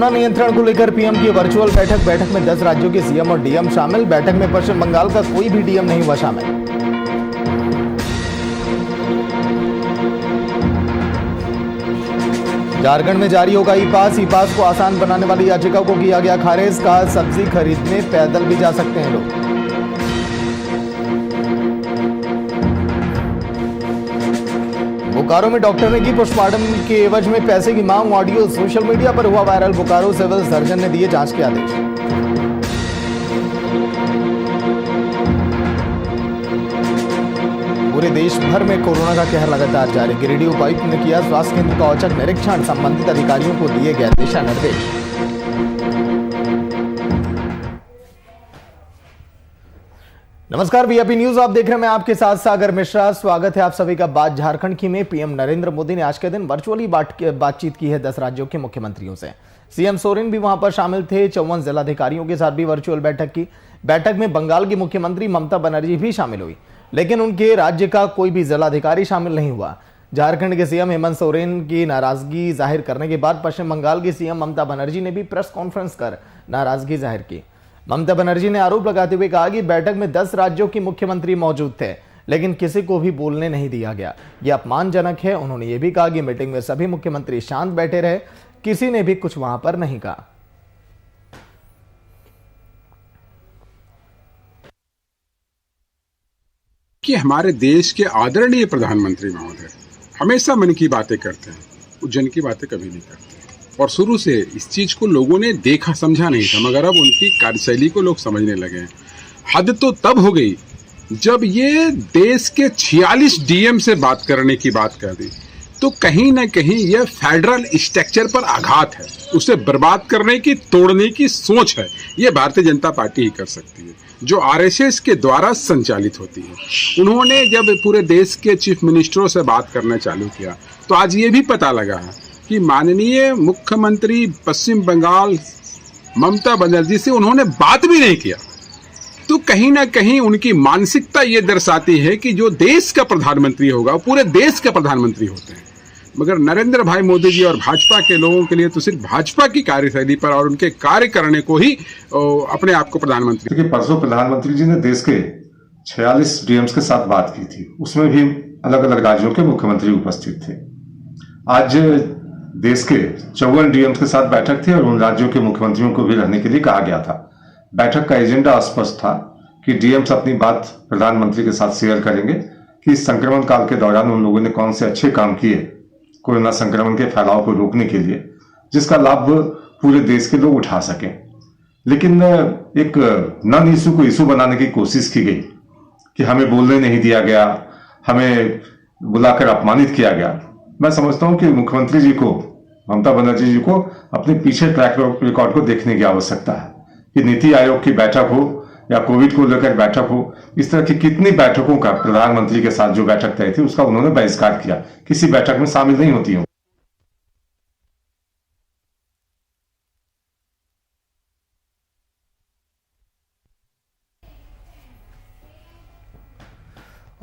Corona नियंत्रण को लेकर पीएम की वर्चुअल बैठक में 10 राज्यों के सीएम और डीएम शामिल। बैठक में पश्चिम बंगाल का कोई भी डीएम नहीं हुआ शामिल। झारखंड में जारी होगा ई पास को आसान बनाने वाली याचिका को किया गया खारिज। का सब्जी खरीदने पैदल भी जा सकते हैं लोग। बोकारो में डॉक्टर ने की पोस्टमार्टम के एवज में पैसे की मांग। ऑडियो सोशल मीडिया पर हुआ वायरल। बोकारो सिविल सर्जन ने दिए जांच के आदेश। पूरे देश भर में कोरोना का कहर लगातार जारी। गिरिडीह उपायुक्त ने किया स्वास्थ्य केंद्र का औचक निरीक्षण। संबंधित अधिकारियों को दिए गए दिशा निर्देश। नमस्कार, वीआईपी न्यूज आप देख रहे हैं। मैं आपके साथ सागर मिश्रा। स्वागत है आप सभी का। बात झारखंड की में पीएम नरेंद्र मोदी ने आज के दिन वर्चुअली बातचीत की है 10 राज्यों के मुख्यमंत्रियों से। सीएम सोरेन भी वहां पर शामिल थे। 54 जिलाधिकारियों के साथ भी वर्चुअल बैठक की। बैठक में बंगाल की मुख्यमंत्री ममता बनर्जी भी शामिल हुई, लेकिन उनके राज्य का कोई भी जिलाधिकारी शामिल नहीं हुआ। झारखंड के सीएम हेमंत सोरेन की नाराजगी जाहिर करने के बाद पश्चिम बंगाल की सीएम ममता बनर्जी ने भी प्रेस कॉन्फ्रेंस कर नाराजगी जाहिर की। ममता बनर्जी ने आरोप लगाते हुए कहा कि बैठक में 10 राज्यों के मुख्यमंत्री मौजूद थे, लेकिन किसी को भी बोलने नहीं दिया गया। यह अपमानजनक है। उन्होंने यह भी कहा कि मीटिंग में सभी मुख्यमंत्री शांत बैठे रहे, किसी ने भी कुछ वहां पर नहीं कहा। कि हमारे देश के आदरणीय प्रधानमंत्री महोदय हमेशा मन की बातें करते हैं, वो जन की बातें कभी नहीं करते। और शुरू से इस चीज को लोगों ने देखा समझा नहीं था, मगर अब उनकी कार्यशैली को लोग समझने लगे हैं। हद तो तब हो गई जब ये देश के 46 डीएम से बात करने की बात कर दी, तो कहीं ना कहीं यह फेडरल स्ट्रक्चर पर आघात है। उसे बर्बाद करने की, तोड़ने की सोच है। यह भारतीय जनता पार्टी ही कर सकती है, जो आरएसएस के द्वारा संचालित होती है। उन्होंने जब पूरे देश के चीफ मिनिस्टरों से बात करना चालू किया, तो आज ये भी पता लगा है कि माननीय मुख्यमंत्री पश्चिम बंगाल ममता बनर्जी से उन्होंने बात भी नहीं किया। तो कहीं ना कहीं उनकी मानसिकता ये दर्शाती है कि जो देश का प्रधानमंत्री होगा, पूरे देश का प्रधानमंत्री होते हैं। मगर नरेंद्र भाई मोदी जी और भाजपा के लोगों के लिए तो सिर्फ भाजपा की कार्यशैली पर और उनके कार्य करने को ही अपने आप को प्रधानमंत्री। क्योंकि परसों प्रधानमंत्री जी ने देश के 46 डीएम्स के साथ बात की थी, उसमें भी अलग अलग राज्यों के मुख्यमंत्री उपस्थित थे। आज देश के 54 डीएम्स के साथ बैठक थी और उन राज्यों के मुख्यमंत्रियों को भी रहने के लिए कहा गया था। बैठक का एजेंडा स्पष्ट था कि डीएम्स अपनी बात प्रधानमंत्री के साथ शेयर करेंगे कि इस संक्रमण काल के दौरान उन लोगों ने कौन से अच्छे काम किए कोरोना संक्रमण के फैलाव को रोकने के लिए, जिसका लाभ पूरे देश के लोग उठा सकें। लेकिन एक नॉन इशू को इशू बनाने की कोशिश की गई कि हमें बोलने नहीं दिया गया, हमें बुलाकर अपमानित किया गया। मैं समझता हूं कि मुख्यमंत्री जी को, ममता बनर्जी जी को अपने पीछे ट्रैक रिकॉर्ड को देखने की आवश्यकता है कि नीति आयोग की बैठक हो या कोविड को लेकर बैठक हो, इस तरह की कितनी बैठकों का प्रधानमंत्री के साथ जो बैठक तय थी उसका उन्होंने बहिष्कार किया, किसी बैठक में शामिल नहीं होती हूं।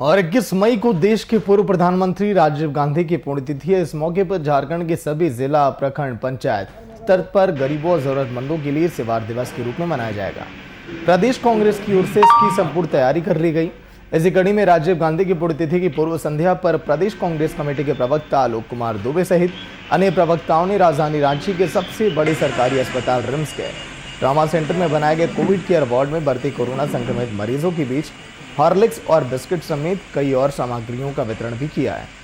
और 21 मई को देश के पूर्व प्रधानमंत्री राजीव गांधी की पुण्यतिथि है। इस मौके पर झारखंड के सभी जिला, प्रखंड, पंचायत स्तर पर गरीबों और जरूरतमंदों के लिए सेवा दिवस के रूप में मनाया जाएगा। प्रदेश कांग्रेस की ओर से इसकी संपूर्ण तैयारी कर ली गई। इसी कड़ी में राजीव गांधी की पुण्यतिथि की पूर्व संध्या पर प्रदेश कांग्रेस कमेटी के प्रवक्ता आलोक कुमार दुबे सहित अन्य प्रवक्ताओं ने राजधानी रांची के सबसे बड़े सरकारी अस्पताल रिम्स के ट्रॉमा सेंटर में बनाए गए कोविड केयर वार्ड में भर्ती कोरोना संक्रमित मरीजों के बीच हॉर्लिक्स और बिस्किट समेत कई और सामग्रियों का वितरण भी किया है।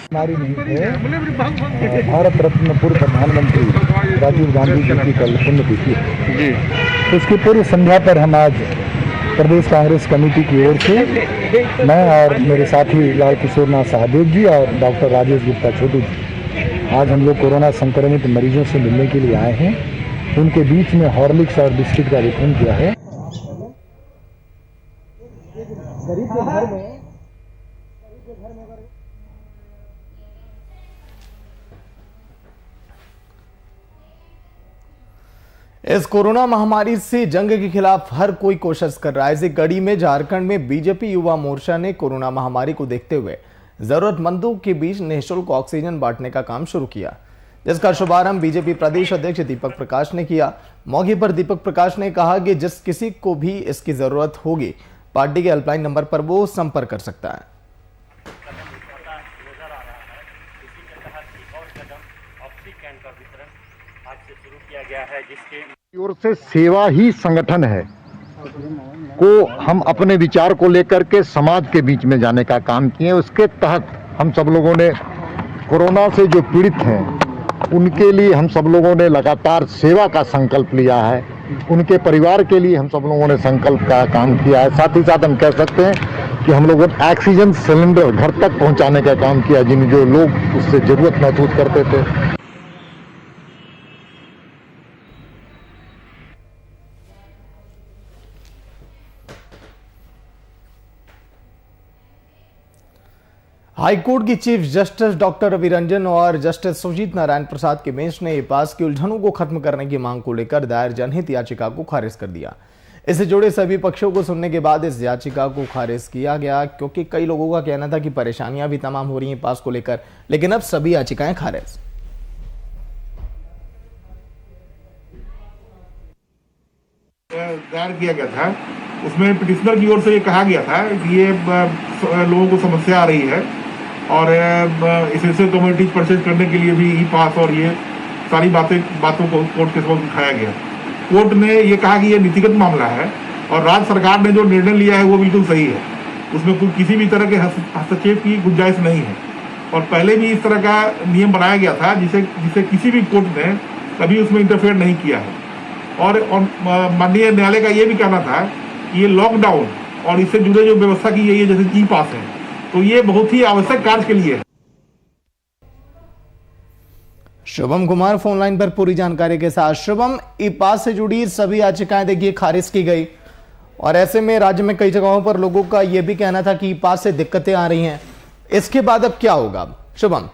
बीमारी नहीं है। भारत रत्न पूर्व प्रधानमंत्री राजीव गांधी जी की कल पुण्यतिथि है, तो उसकी पूर्व संध्या पर हम आज प्रदेश कांग्रेस कमेटी की ओर से मैं और मेरे साथी लाल किशोर नाथ सहदेव जी और डॉक्टर राजेश गुप्ता छोटू जी, आज हम लोग कोरोना संक्रमित मरीजों से मिलने के लिए आए हैं। उनके बीच में हॉर्लिक्स और बिस्किट का वितरण किया है। गरीब के घर में इस कोरोना महामारी से जंग के खिलाफ हर कोई कोशिश कर रहा है। इसी कड़ी में झारखंड में बीजेपी युवा मोर्चा ने कोरोना महामारी को देखते हुए जरूरतमंदों के बीच निःशुल्क ऑक्सीजन बांटने का काम शुरू किया, जिसका शुभारंभ बीजेपी प्रदेश अध्यक्ष दीपक प्रकाश ने किया। मौके पर दीपक प्रकाश ने कहा कि जिस किसी को भी इसकी जरूरत होगी, पार्टी के हेल्पलाइन नंबर पर वो संपर्क कर सकता है। जिसकी ओर से सेवा ही संगठन है को हम अपने विचार को लेकर के समाज के बीच में जाने का काम किए। उसके तहत हम सब लोगों ने कोरोना से जो पीड़ित हैं उनके लिए हम सब लोगों ने लगातार सेवा का संकल्प लिया है। उनके परिवार के लिए हम सब लोगों ने संकल्प का काम किया है। साथ ही साथ हम कह सकते हैं कि हम लोगों ने ऑक्सीजन सिलेंडर घर तक पहुंचाने का काम किया, जिन जो लोग उससे जरूरत महसूस करते थे। हाईकोर्ट की chief justice doctor Ravi Ranjan और जस्टिस सुजीत नारायण प्रसाद की बेंच ने ई-पास की उलझनों को खत्म करने की मांग को लेकर दायर जनहित याचिका को खारिज कर दिया। इससे जुड़े सभी पक्षों को सुनने के बाद इस याचिका को खारिज किया गया, क्योंकि कई लोगों का कहना था कि परेशानियां भी तमाम हो रही हैं पास को लेकर, लेकिन अब सभी याचिकाएं खारिज। दायर किया गया था, उसमें पिटिशनर की ओर से ये कहा गया था कि ये लोगों को समस्या आ रही है और इसेंशियल कमोडिटीज परचेज करने के लिए भी ई-पास और ये सारी बातों को कोर्ट के समक्ष उठाया गया। कोर्ट ने ये कहा कि ये नीतिगत मामला है और राज्य सरकार ने जो निर्णय लिया है वो बिल्कुल सही है, उसमें किसी भी तरह के हस्तक्षेप की गुंजाइश नहीं है। और पहले भी इस तरह का नियम बनाया गया था जिसे किसी भी कोर्ट ने कभी उसमें इंटरफेयर नहीं किया है। और माननीय न्यायालय का ये भी कहना था कि ये लॉकडाउन और इससे जुड़े जो व्यवस्था की गई है जैसे ई-पास है, तो ये बहुत ही आवश्यक कार्य के लिए है। शुभम कुमार फोन लाइन पर पूरी जानकारी के साथ। शुभम, ई-पास से जुड़ी सभी याचिकाएं देखिए खारिज की गई और ऐसे में राज्य में कई जगहों पर लोगों का यह भी कहना था कि ई-पास से दिक्कतें आ रही हैं, इसके बाद अब क्या होगा? शुभम।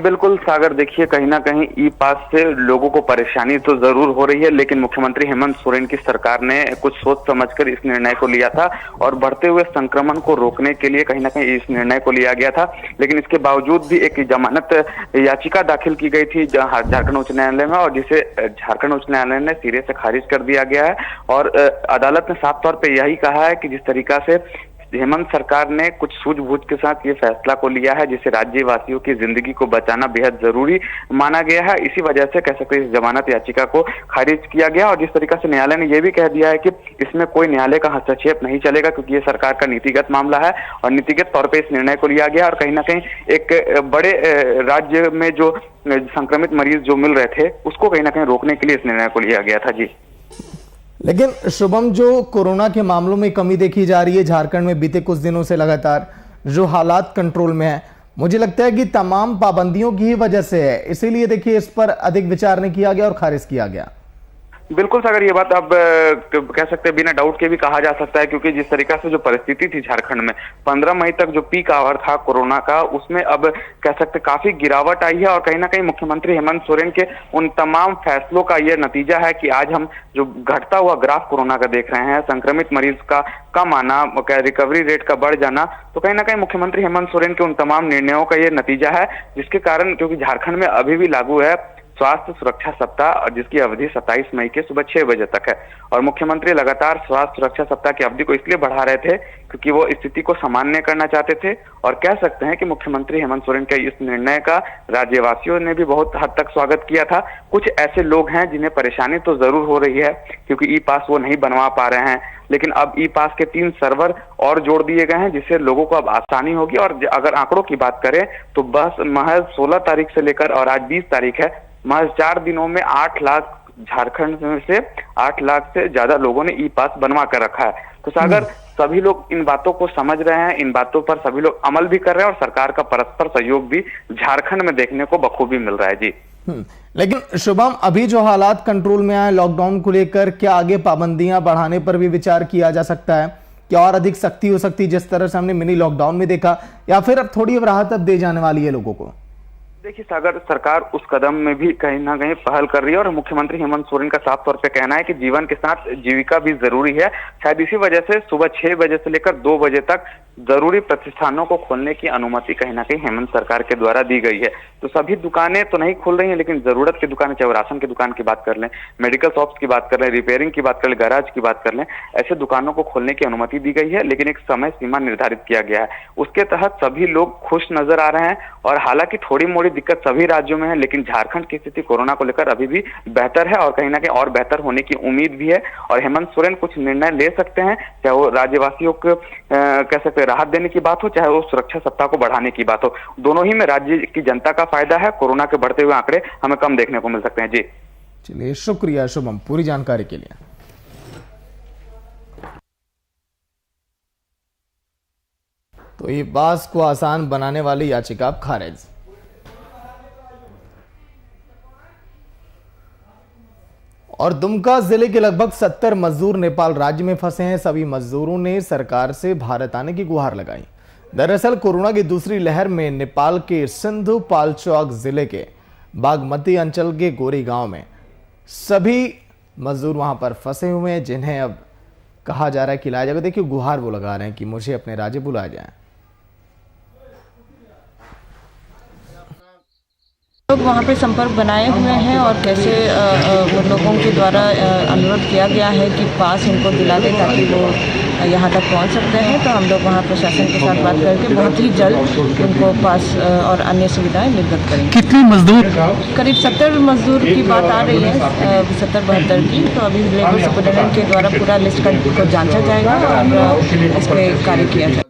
बिल्कुल सागर, देखिए कहीं ना कहीं ई-पास से लोगों को परेशानी तो जरूर हो रही है, लेकिन मुख्यमंत्री हेमंत सोरेन की सरकार ने कुछ सोच समझकर इस निर्णय को लिया था और बढ़ते हुए संक्रमण को रोकने के लिए कहीं ना कहीं इस निर्णय को लिया गया था। लेकिन इसके बावजूद भी एक जमानत याचिका दाखिल की गई थी झारखंड उच्च न्यायालय में और जिसे झारखंड उच्च न्यायालय ने सिरे से खारिज कर दिया गया है। और अदालत ने साफ तौर पर यही कहा है कि जिस तरीका से हेमंत सरकार ने कुछ सूझबूझ के साथ ये फैसला को लिया है, जिससे राज्यवासियों की जिंदगी को बचाना बेहद जरूरी माना गया है, इसी वजह से कह सकते हैं इस जमानत याचिका को खारिज किया गया। और जिस तरीका से न्यायालय ने यह भी कह दिया है कि इसमें कोई न्यायालय का हस्तक्षेप नहीं चलेगा, क्योंकि ये सरकार का नीतिगत मामला है और नीतिगत तौर पर इस निर्णय को लिया गया। और कहीं ना कहीं एक बड़े राज्य में जो संक्रमित मरीज जो मिल रहे थे उसको कहीं ना कहीं रोकने के लिए इस निर्णय को लिया गया था। जी, लेकिन शुभम, जो कोरोना के मामलों में कमी देखी जा रही है झारखंड में बीते कुछ दिनों से लगातार, जो हालात कंट्रोल में है, मुझे लगता है कि तमाम पाबंदियों की ही वजह से है, इसीलिए देखिए इस पर अधिक विचार नहीं किया गया और खारिज किया गया। बिल्कुल सागर, ये बात अब कह सकते हैं बिना डाउट के भी कहा जा सकता है, क्योंकि जिस तरीका से जो परिस्थिति थी झारखंड में 15 मई तक जो पीक आवर था कोरोना का, उसमें अब कह सकते काफी गिरावट आई है। और कहीं ना कहीं मुख्यमंत्री हेमंत सोरेन के उन तमाम फैसलों का यह नतीजा है कि आज हम जो घटता हुआ ग्राफ कोरोना का देख रहे हैं, संक्रमित मरीज का कम आना, रिकवरी रेट का बढ़ जाना, तो कहीं ना कहीं मुख्यमंत्री हेमंत सोरेन के उन तमाम निर्णयों का यह नतीजा है, जिसके कारण क्योंकि झारखंड में अभी भी लागू है स्वास्थ्य सुरक्षा सप्ताह और जिसकी अवधि 27 मई के सुबह 6 बजे तक है। और मुख्यमंत्री लगातार स्वास्थ्य सुरक्षा सप्ताह की अवधि को इसलिए बढ़ा रहे थे क्योंकि वो स्थिति को सामान्य करना चाहते थे। और कह सकते हैं कि मुख्यमंत्री हेमंत सोरेन के इस निर्णय का राज्यवासियों ने भी बहुत हद तक स्वागत किया था। कुछ ऐसे लोग हैं जिन्हें परेशानी तो जरूर हो रही है क्योंकि ई-पास वो नहीं बनवा पा रहे हैं, लेकिन अब ई-पास के 3 सर्वर और जोड़ दिए गए हैं, जिससे लोगों को अब आसानी होगी। और अगर आंकड़ों की बात करें तो बस महज 16 तारीख से लेकर और आज 20 तारीख है, महज 4 दिनों में 8 लाख झारखंड में से 8 लाख से ज्यादा लोगों ने ई-पास बनवा कर रखा है। तो सागर, सभी लोग इन बातों को समझ रहे हैं, इन बातों पर सभी लोग अमल भी कर रहे हैं और सरकार का परस्पर सहयोग भी झारखंड में देखने को बखूबी मिल रहा है। जी, लेकिन शुभम, अभी जो हालात कंट्रोल में आए लॉकडाउन को लेकर, क्या आगे पाबंदियां बढ़ाने पर भी विचार किया जा सकता है? क्या और अधिक सख्ती हो सकती है जिस तरह से हमने मिनी लॉकडाउन में देखा, या फिर अब थोड़ी राहत अब दे जाने वाली है लोगों को? देखिए सागर, सरकार उस कदम में भी कहीं ना कहीं पहल कर रही है और मुख्यमंत्री हेमंत सोरेन का साफ तौर पे कहना है कि जीवन के साथ जीविका भी जरूरी है। शायद इसी वजह से सुबह 6 बजे से लेकर 2 बजे तक जरूरी प्रतिष्ठानों को खोलने की अनुमति कहीं ना कहीं हेमंत सरकार के द्वारा दी गई है। तो सभी दुकानें तो नहीं खुल रही हैं, लेकिन जरूरत की दुकानें, चाहे वो राशन की दुकान की बात कर लें, मेडिकल शॉप्स की बात कर लें, रिपेयरिंग की बात कर लें, गैराज की बात कर लें, ऐसे दुकानों को खोलने की अनुमति दी गई है, लेकिन एक समय सीमा निर्धारित किया गया है। उसके तहत सभी लोग खुश नजर आ रहे हैं। और हालांकि थोड़ी मोड़ी दिक्कत सभी राज्यों में है, लेकिन झारखंड की स्थिति कोरोना को लेकर अभी भी बेहतर है और कहीं ना कहीं और बेहतर होने की उम्मीद भी है। और हेमंत सोरेन कुछ निर्णय ले सकते हैं, चाहे वो राज्यवासियों को कह सकते हैं राहत देने की बात हो, चाहे वो सुरक्षा सप्ताह को बढ़ाने की बात हो। दोनों ही में राज्य की जनता का फायदा है। कोरोना के बढ़ते हुए आंकड़े हमें कम देखने को मिल सकते हैं। जी चलिए, शुक्रिया शुभम पूरी जानकारी के लिए। तो ये बास को आसान बनाने वाली याचिका खारिज। और दुमका जिले के लगभग 70 मजदूर नेपाल राज्य में फंसे हैं। सभी मजदूरों ने सरकार से भारत आने की गुहार लगाई। दरअसल कोरोना की दूसरी लहर में नेपाल के सिंधु पाल्चोक जिले के बागमती अंचल के गोरी गांव में सभी मजदूर वहां पर फंसे हुए हैं, जिन्हें अब कहा जा रहा है कि लाया जाएगा। देखिए, गुहार वो लगा रहे हैं कि मुझे अपने राज्य बुलाया जाए। लोग वहाँ पे संपर्क बनाए हुए हैं और कैसे लोगों के द्वारा अनुरोध किया गया है कि पास उनको दिला दें ताकि वो यहाँ तक पहुँच सकते हैं। तो हम लोग वहाँ प्रशासन के साथ बात करके बहुत ही जल्द उनको पास और अन्य सुविधाएं निर्गत करेंगे। कितने मजदूर? करीब 70 मजदूर की बात आ रही है, 70-72 की। तो अभी लेबर सुपरिटेंडेंट के द्वारा पूरा लिस्ट को जांचा जाएगा और इस पर कार्य किया जाएगा।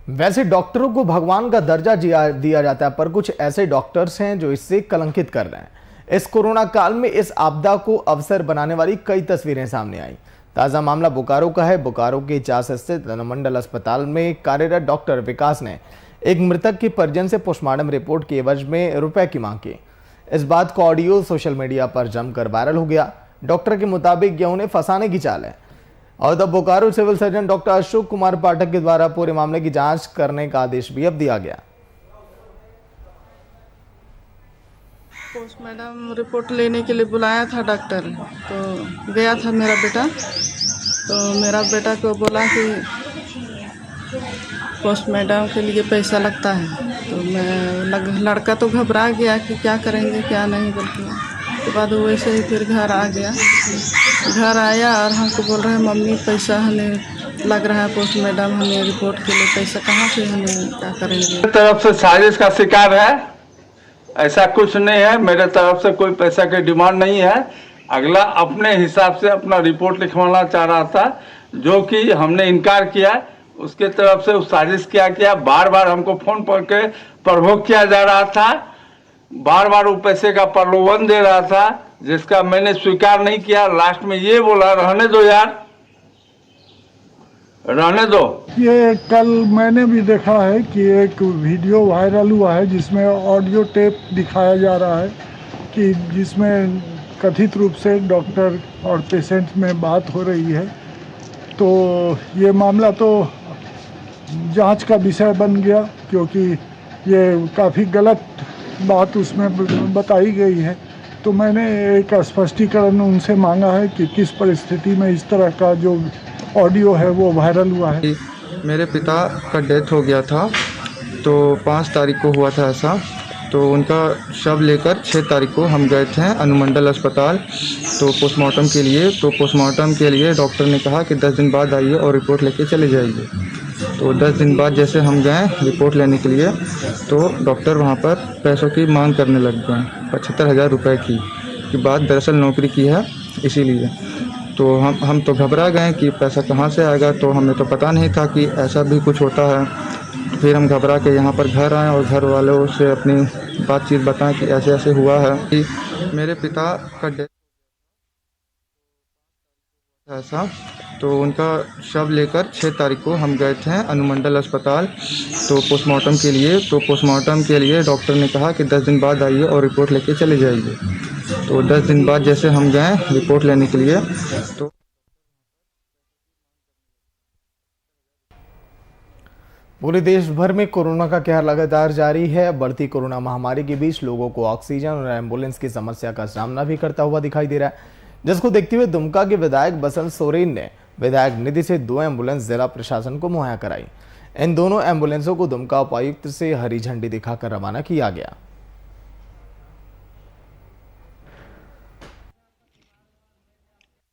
वैसे डॉक्टरों को भगवान का दर्जा दिया जाता है, पर कुछ ऐसे डॉक्टर्स हैं जो इससे कलंकित कर रहे हैं। इस कोरोना काल में इस आपदा को अवसर बनाने वाली कई तस्वीरें सामने आई। ताजा मामला बोकारो का है। बोकारो के चास स्थित अनुमंडल अस्पताल में कार्यरत डॉक्टर विकास ने एक मृतक के परिजन से पोस्टमार्टम रिपोर्ट के एवज में रुपए की मांग की। इस बात का ऑडियो सोशल मीडिया पर जमकर वायरल हो गया। डॉक्टर के मुताबिक यह उन्हें फंसाने की चाल है। और तब Bokaro civil surgeon doctor Ashok Kumar Pathak के द्वारा पूरे मामले की जांच करने का आदेश भी अब दिया गया। पोस्टमार्टम रिपोर्ट लेने के लिए बुलाया था डॉक्टर, तो गया था मेरा बेटा। तो मेरा बेटा को बोला कि पोस्टमार्टम के लिए पैसा लगता है। तो मैं लड़का तो घबरा गया कि क्या करेंगे क्या नहीं बोल के। उसके बाद वैसे ही फिर घर आ गया। घर आया और हमको बोल रहे हैं मम्मी पैसा हमें लग रहा है पोस्टमार्टम, हमें रिपोर्ट के लिए पैसा कहाँ से, हमें क्या करेंगे। तरफ से साजिश का शिकार है, ऐसा कुछ नहीं है। मेरे तरफ से कोई पैसा की डिमांड नहीं है। अगला अपने हिसाब से अपना रिपोर्ट लिखवाना चाह रहा था, जो कि हमने इनकार किया। उसके तरफ से साजिश किया बार बार हमको फोन करके प्रवोक किया जा रहा था, बार बार वो पैसे का प्रलोभन दे रहा था, जिसका मैंने स्वीकार नहीं किया। लास्ट में ये बोला रहने दो यार, रहने दो। ये कल मैंने भी देखा है कि एक वीडियो वायरल हुआ है जिसमें ऑडियो टेप दिखाया जा रहा है कि जिसमें कथित रूप से डॉक्टर और पेशेंट में बात हो रही है। तो ये मामला तो जांच का विषय बन गया, क्योंकि ये काफ़ी गलत बात उसमें बताई गई है। तो मैंने एक स्पष्टीकरण उनसे मांगा है कि किस परिस्थिति में इस तरह का जो ऑडियो है वो वायरल हुआ है। मेरे पिता का डेथ हो गया था, तो 5 तारीख को हुआ था ऐसा। तो उनका शव लेकर 6 तारीख को हम गए थे अनुमंडल अस्पताल तो पोस्टमार्टम के लिए। तो पोस्टमार्टम के लिए डॉक्टर ने कहा कि 10 दिन बाद आइए और रिपोर्ट लेके चले जाइए। तो 10 दिन बाद जैसे हम गए रिपोर्ट लेने के लिए, तो डॉक्टर वहाँ पर पैसों की मांग करने लग गए, 75,000 रुपये की बात। दरअसल नौकरी की है इसीलिए। तो हम तो घबरा गए कि पैसा कहाँ से आएगा। तो हमें तो पता नहीं था कि ऐसा भी कुछ होता है। फिर हम घबरा के यहाँ पर घर आए और घर वालों से अपनी बातचीत बताएं कि ऐसे ऐसे हुआ है कि मेरे पिता का डेथ ऐसा। तो उनका शव लेकर 6 तारीख को हम गए थे अनुमंडल अस्पताल तो पोस्टमार्टम के लिए। तो पोस्टमार्टम के लिए डॉक्टर ने कहा कि 10 दिन बाद आइए और रिपोर्ट लेके चले जाइए। तो 10 दिन बाद जैसे हम गए रिपोर्ट लेने के लिए, तो पूरे देश भर में कोरोना का कहर लगातार जारी है। बढ़ती कोरोना महामारी के बीच लोगों को ऑक्सीजन और एम्बुलेंस की समस्या का सामना भी करता हुआ दिखाई दे रहा है, जिसको देखते हुए दुमका के विधायक बसंत सोरेन ने विधायक निधि से 2 एम्बुलेंस जिला प्रशासन को मुहैया कराई। इन दोनों एम्बुलेंसों को दुमका उपायुक्त से हरी झंडी दिखाकर रवाना किया गया।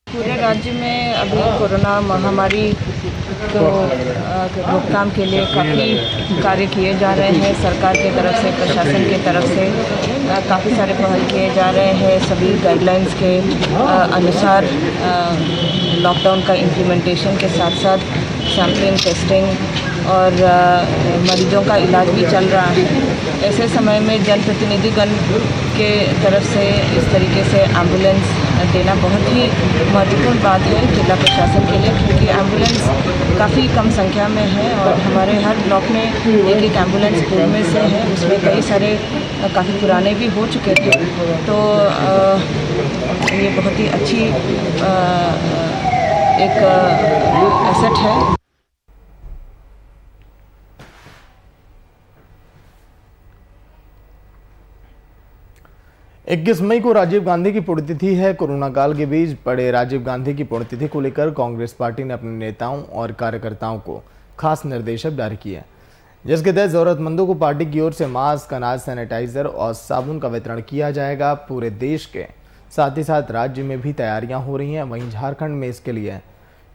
पूरे राज्य में अभी कोरोना महामारी को रोकथाम के लिए काफ़ी कार्य किए जा रहे हैं। सरकार की तरफ से, प्रशासन की तरफ से काफ़ी सारे पहल किए जा रहे हैं। सभी गाइडलाइंस के अनुसार लॉकडाउन का इम्प्लीमेंटेशन के साथ साथ सैम्पलिंग, टेस्टिंग और मरीजों का इलाज भी चल रहा है। ऐसे समय में जनप्रतिनिधिगण के तरफ से इस तरीके से एम्बुलेंस देना बहुत ही महत्वपूर्ण बात है जिला प्रशासन के लिए, क्योंकि एम्बुलेंस काफ़ी कम संख्या में है और हमारे हर ब्लॉक में एक एम्बुलेंस पूर्व में से है। उसमें कई सारे काफ़ी पुराने भी हो चुके थे, तो ये बहुत ही अच्छी एक एसेट है। 21 मई को राजीव गांधी की पुण्यतिथि है। कोरोना काल के बीच पड़े राजीव गांधी की पुण्यतिथि को लेकर कांग्रेस पार्टी ने अपने नेताओं और कार्यकर्ताओं को खास निर्देश जारी किए, जिसके तहत जरूरतमंदों को पार्टी की ओर से मास्क, अनाज, सैनिटाइजर और साबुन का वितरण किया जाएगा। पूरे देश के साथ ही साथ राज्य में भी तैयारियां हो रही हैं। वहीं झारखंड में इसके लिए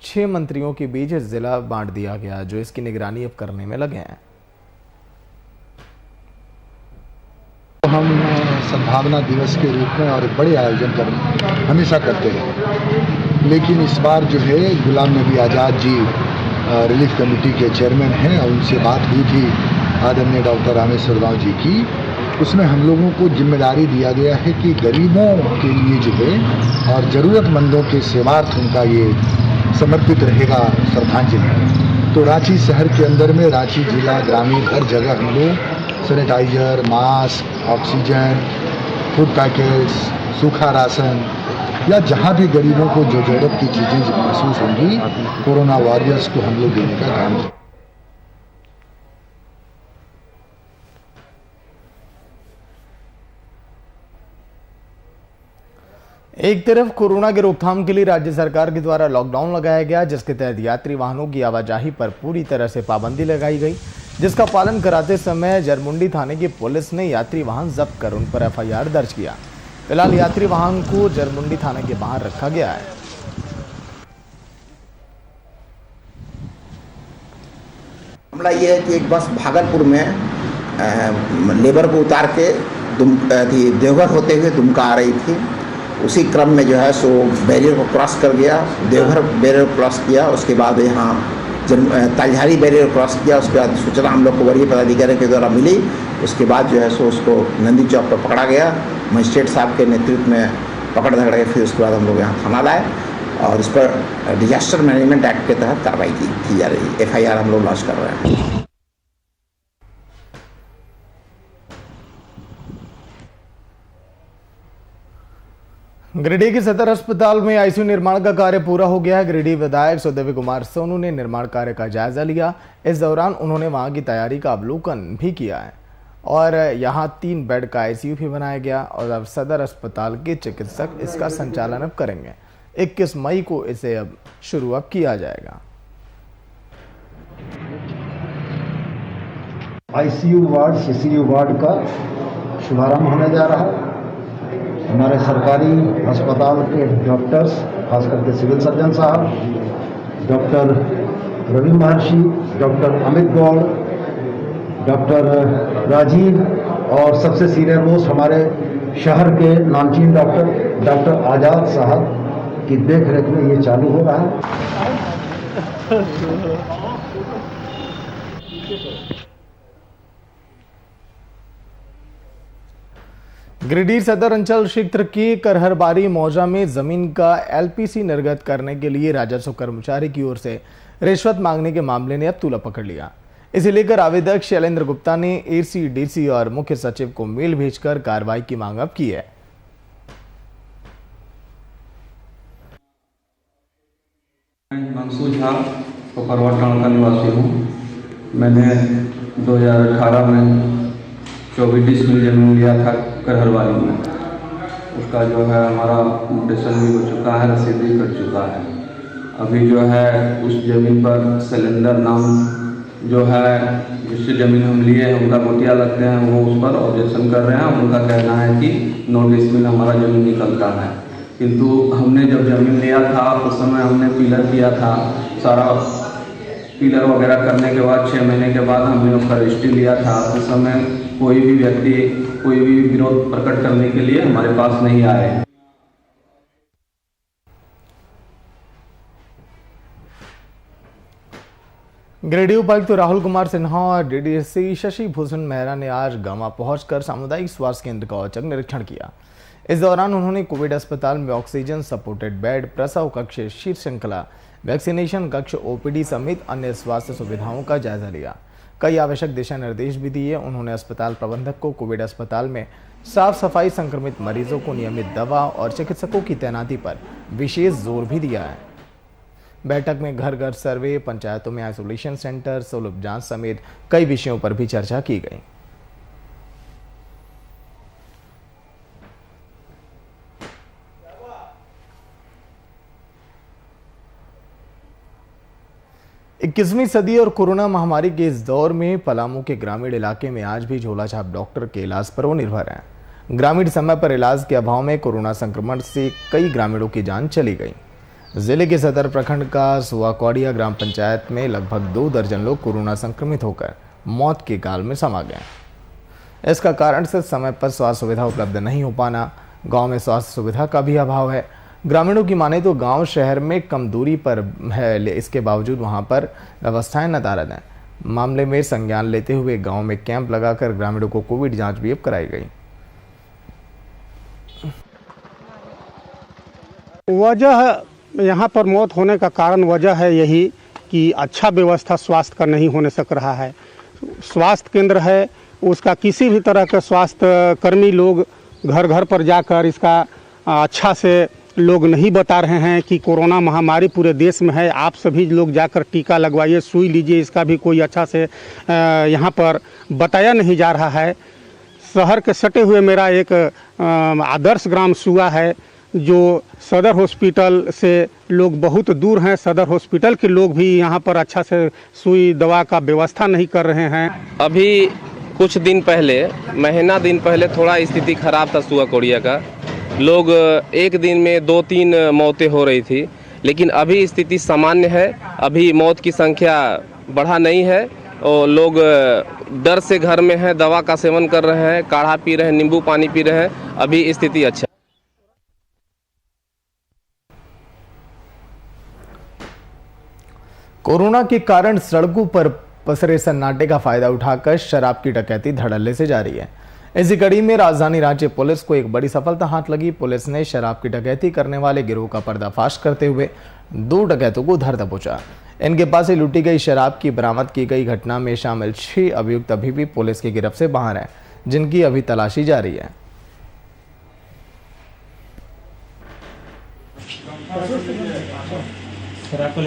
6 मंत्रियों के बीच जिला बांट दिया गया, जो इसकी निगरानी अब करने में लगे हैं। हम सद्भावना दिवस के रूप में और बड़े आयोजन हमेशा करते हैं, लेकिन इस बार जो है गुलाम नबी आज़ाद जी रिलीफ कमेटी के चेयरमैन हैं और उनसे बात हुई थी आदरणीय डॉक्टर रामेश्वर राव जी की। उसमें हम लोगों को जिम्मेदारी दिया गया है कि गरीबों के लिए जो है और ज़रूरतमंदों के सेवार्थ उनका ये समर्पित रहेगा श्रद्धांजलि। तो रांची शहर के अंदर में, रांची जिला, ग्रामीण, हर जगह हम लोग sanitiser, mask, oxygen, food packets, सूखा राशन या जहाँ भी गरीबों को जो ज़रूरत की चीज़ें महसूस होंगी, कोरोना वॉरियर्स को हम लोग देने का काम। एक तरफ कोरोना की रोकथाम के लिए राज्य सरकार के द्वारा लॉकडाउन लगाया गया, जिसके तहत यात्री वाहनों की आवाजाही पर पूरी तरह से पाबंदी लगाई गई, जिसका पालन कराते समय जरमुंडी थाने की पुलिस ने यात्री वाहन जब्त कर उन पर FIR दर्ज किया। फिलहाल यात्री वाहन को जरमुंडी थाने के बाहर रखा गया है। मामला ये है कि एक बस भागलपुर में लेबर को उतार के देवघर होते हुए दुमका आ रही थी। उसी क्रम में जो है सो बैरियर को क्रॉस कर गया, देवघर बैरियर क्रॉस किया, उसके बाद यहाँ तालझारी बैरियर क्रॉस किया। उसके बाद सूचना हम लोग को वरीय पदाधिकारी के द्वारा मिली। उसके बाद जो है सो उसको नंदी चौक पर पकड़ा गया, मजिस्ट्रेट साहब के नेतृत्व में पकड़ धकड़ के फिर उसके बाद हम लोग यहाँ थाना लाए और इस पर डिजास्टर मैनेजमेंट एक्ट के तहत कार्रवाई की जा रही है। FIR हम लोग लॉन्च कर रहे हैं। गिरिडीह के सदर अस्पताल में ICU निर्माण का कार्य पूरा हो गया है। गिरिडीह विधायक सुदेवी कुमार सोनू ने निर्माण कार्य का जायजा लिया। इस दौरान उन्होंने वहां की तैयारी का अवलोकन भी किया है और यहां 3 बेड का ICU भी बनाया गया और अब सदर अस्पताल के चिकित्सक इसका संचालन अब करेंगे। 21 मई को इसे अब शुरू किया जाएगा। ICU वार्ड, CCU वार्ड का शुभारंभ होने जा रहा है। हमारे सरकारी अस्पताल के डॉक्टर्स, खास करके सिविल सर्जन साहब, डॉक्टर रवि महर्षि, डॉक्टर अमित गौड़, डॉक्टर राजीव और सबसे सीनियर मोस्ट हमारे शहर के नामचीन डॉक्टर आज़ाद साहब की देखरेख में ये चालू हो रहा है। गिरिडीह सदर अंचल क्षेत्र के करहरबारी मौजा में जमीन का LPC निर्गत करने के लिए राजस्व कर्मचारी की ओर से रिश्वत मांगने के मामले ने अब तूला पकड़ लिया। इसे लेकर आवेदक शैलेंद्र गुप्ता ने AC, DC और मुख्य सचिव को मेल भेजकर कार्रवाई की मांग अब की है। मंसूर झा, कोपरवा टाउन का निवासी हूँ। मैंने 2018 में 24 डिसमिल जमीन लिया था करहरवाली में। उसका जो है हमारा ऑपरेशन भी हो चुका है, रसीद भी कट चुका है। अभी जो है उस ज़मीन पर सिलेंडर नाम जो है जिससे ज़मीन हम लिए हैं उनका मोतिया लगते हैं, वो उस पर ऑब्जेक्शन कर रहे हैं। उनका कहना है कि 9 डिसमिल हमारा ज़मीन निकलता है, किंतु हमने जब ज़मीन लिया था उस समय हमने पिलर किया था। सारा पिलर वगैरह करने के बाद 6 महीने के बाद हमने उसका रजिस्ट्री लिया था। उस समय कोई भी व्यक्ति कोई भी विरोध प्रकट करने के लिए हमारे पास नहीं आए। गिरिडीह उपायुक्त राहुल कुमार सिन्हा और डीडीसी शशि भूषण मेहरा ने आज गामा पहुंचकर सामुदायिक स्वास्थ्य केंद्र का औचक निरीक्षण किया। इस दौरान उन्होंने कोविड अस्पताल में ऑक्सीजन सपोर्टेड बेड, प्रसव कक्ष, शीत श्रृंखला, वैक्सीनेशन कक्ष, ओपीडी समेत अन्य स्वास्थ्य सुविधाओं का जायजा लिया। कई आवश्यक दिशा निर्देश भी दिए। उन्होंने अस्पताल प्रबंधक को कोविड अस्पताल में साफ सफाई, संक्रमित मरीजों को नियमित दवा और चिकित्सकों की तैनाती पर विशेष जोर भी दिया है। बैठक में घर घर सर्वे, पंचायतों में आइसोलेशन सेंटर, सुलभ जांच समेत कई विषयों पर भी चर्चा की गई। इक्कीसवीं सदी और कोरोना महामारी के इस दौर में पलामू के ग्रामीण इलाके में आज भी झोलाछाप डॉक्टर के इलाज पर वो निर्भर हैं। ग्रामीण समय पर इलाज के अभाव में कोरोना संक्रमण से कई ग्रामीणों की जान चली गई। जिले के सदर प्रखंड का सुआकौड़िया ग्राम पंचायत में लगभग 2 दर्जन लोग कोरोना संक्रमित होकर मौत के गाल में समा गए। इसका कारण से समय पर स्वास्थ्य सुविधा उपलब्ध नहीं हो पाना। गांव में स्वास्थ्य सुविधा का भी अभाव है। ग्रामीणों की माने तो गांव शहर में कम दूरी पर है, इसके बावजूद वहां पर व्यवस्थाएं नदारद हैं। मामले में संज्ञान लेते हुए गांव में कैंप लगाकर ग्रामीणों को कोविड जांच भी अब कराई गई। वजह यहाँ पर मौत होने का कारण वजह है यही कि अच्छा व्यवस्था स्वास्थ्य का नहीं होने सक रहा है। स्वास्थ्य केंद्र है, उसका किसी भी तरह के स्वास्थ्य कर्मी लोग घर घर पर जाकर इसका अच्छा से लोग नहीं बता रहे हैं कि कोरोना महामारी पूरे देश में है, आप सभी लोग जाकर टीका लगवाइए, सुई लीजिए, इसका भी कोई अच्छा से यहाँ पर बताया नहीं जा रहा है। शहर के सटे हुए मेरा एक आदर्श ग्राम सुआ है, जो सदर हॉस्पिटल से लोग बहुत दूर हैं। सदर हॉस्पिटल के लोग भी यहाँ पर अच्छा से सुई दवा का व्यवस्था नहीं कर रहे हैं। अभी कुछ दिन पहले, महीना दिन पहले थोड़ा स्थिति खराब था सुआकौड़िया का। लोग एक दिन में 2-3 मौतें हो रही थी, लेकिन अभी स्थिति सामान्य है। अभी मौत की संख्या बढ़ा नहीं है और लोग डर से घर में हैं, दवा का सेवन कर रहे हैं, काढ़ा पी रहे हैं, नींबू पानी पी रहे हैं। अभी स्थिति अच्छा। कोरोना के कारण सड़कों पर पसरे सन्नाटे का फायदा उठाकर शराब की डकैती धड़ल्ले से जारी है। इसी कड़ी में राजधानी रांची पुलिस को एक बड़ी सफलता हाथ लगी। पुलिस ने शराब की डकैती करने वाले गिरोह का पर्दाफाश करते हुए 2 डकैतों को धर दबोचा। इनके पास से लूटी गई शराब की बरामद की गई। घटना में शामिल 6 अभियुक्त अभी भी पुलिस की गिरफ्त से बाहर हैं, जिनकी अभी तलाशी जारी है।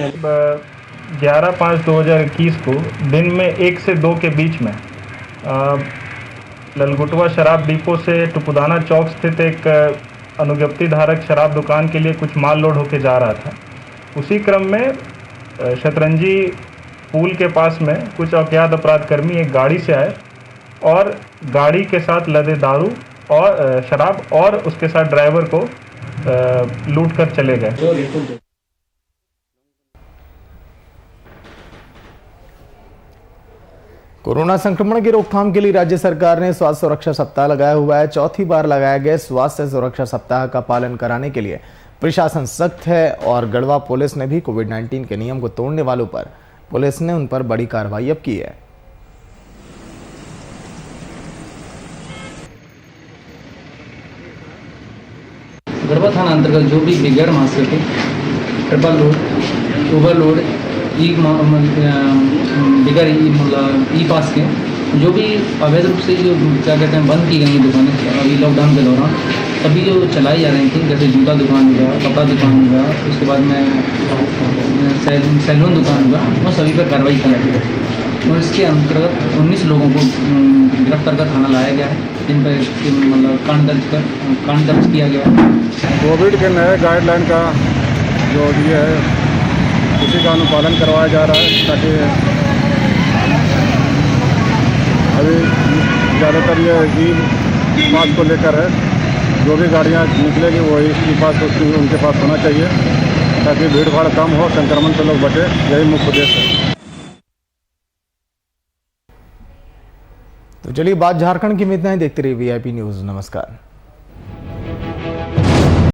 अब 11/5/2021 को दिन में 1 से 2 के बीच में ललगुटवा शराब डिपो से टुपुदाना चौक स्थित एक अनुज्ञप्ति धारक शराब दुकान के लिए कुछ माल लोड होके जा रहा था। उसी क्रम में शतरंजी पुल के पास में कुछ अज्ञात अपराध कर्मी एक गाड़ी से आए और गाड़ी के साथ लदे दारू और शराब और उसके साथ ड्राइवर को लूट कर चले गए। कोरोना संक्रमण की रोकथाम के लिए राज्य सरकार ने स्वास्थ्य सुरक्षा सप्ताह लगाया हुआ है। चौथी बार लगाए गए स्वास्थ्य सुरक्षा सप्ताह का पालन कराने के लिए प्रशासन सख्त है और गढ़वा पुलिस ने भी कोविड-19 के नियम को तोड़ने वालों पर पुलिस ने उन पर बड़ी कार्रवाई अब की है। गढ़वा थाना अंतर्गत जो भी गैर मास्क थे, ट्रिपल लोड, ओवरलोड, बिगर ई पास के जो भी अवैध रूप से जो क्या कहते हैं बंद की गई दुकानें अभी लॉकडाउन के दौरान सभी जो चलाई जा रही थी, जैसे जूता दुकान हुआ, कपड़ा दुकान हुआ, उसके बाद में सैलून दुकान हुआ, वो सभी पर कार्रवाई की जाती है। और इसके अंतर्गत 19 लोगों को गिरफ्तार कर थाना लाया गया है, जिन पर मतलब कांड दर्ज किया गया है। कोविड के नए गाइडलाइन का जो ये है उसी का अनुपालन करवाया जा रहा है, ताकि अभी ज़्यादातर ये ई पास को लेकर है। जो भी गाड़ियाँ निकलेगी वो ई पास उनके पास होना चाहिए, ताकि भीड़ भाड़ कम हो, संक्रमण से लोग बचे। यही मुख्य उद्देश्य है। तो चलिए बात झारखंड की में इतना ही। देखते रहिए VIP न्यूज़। नमस्कार।